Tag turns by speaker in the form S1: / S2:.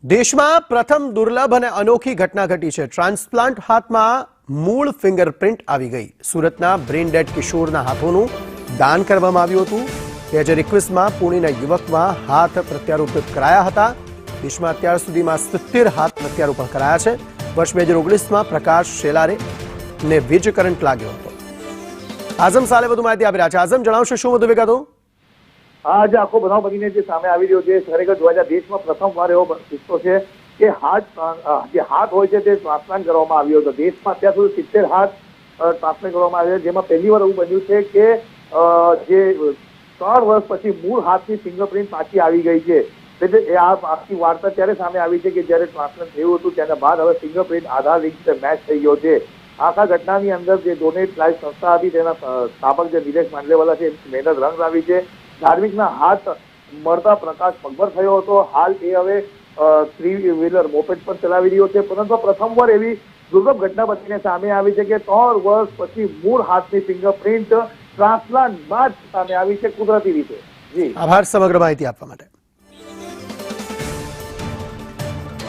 S1: દેશમાં પ્રથમ દુર્લભ અને અનોખી ઘટના ઘટી છે। ટ્રાન્સપ્લાન્ટ હાથમાં મૂળ ફિંગરપ્રિન્ટ આવી ગઈ। સુરતના બ્રેન ડેડ કિશોરના હાથોનું દાન કરવામાં આવ્યું હતું। 2021માં પુણેના યુવકમાં હાથ પ્રત્યારોપિત કરાયા હતા। દેશમાં અત્યાર સુધીમાં 70 હાથ પ્રત્યારોપણ કરાયા છે। વર્ષ 2019માં પ્રકાશ શેલારે ને વીજ કરંટ લાગ્યો હતો। આઝમ સાલે વધુ માહિતી આપી રહ્યા છે। આઝમ, જણાવશો શું વધુ વિગતો?
S2: આજે આખો બનાવ બનીને જે સામે આવી રહ્યો છે, ખરેખર જોવા જાય દેશમાં પ્રથમવાર એવો કિસ્સો છે કે હાથ હોય છે તે ટ્રાન્સપ્લાન્ટ કરવામાં આવ્યો હતો। દેશમાં અત્યાર સુધી 70 હાથ ટ્રાન્સપ્લાન્ટ કરવામાં આવ્યા છે, જેમાં પહેલી વાર એવું બન્યું છે કે જે 3 વર્ષ પછી મૂળ હાથની ફિંગરપ્રિન્ટ પાછી આવી ગઈ છે। એટલે આ આખી વાર્તા ત્યારે સામે આવી છે કે જ્યારે ટ્રાન્સપ્લાન્ટ થયું હતું ત્યાર બાદ હવે ફિંગરપ્રિન્ટ આધાર લિંક મેચ થઈ ગયો છે। આખા ઘટનાની અંદર જે ડોનેટ લાઈફ સંસ્થા હતી તેના સ્થાપક જે નિલેશ માંડલેવાલા છે મહેનત રંગ લાવી છે। ધાર્મિકના હાથ મળતા પ્રકાશ પગભર થયો હતો। હાલ એ હવે 3 વ્હીલર મોપેડ પર ચલાવી રહ્યો છે, પરંતુ પ્રથમવાર એવી દુર્લભ ઘટના બનીને સામે આવી છે કે 3 વર્ષ પછી મૂળ હાથની ફિંગરપ્રિન્ટ ટ્રાન્સપ્લાન્ટ બાદ સામે આવી છે કુદરતી રીતે। જી,
S1: આભાર સમગ્ર માહિતી આપવા માટે।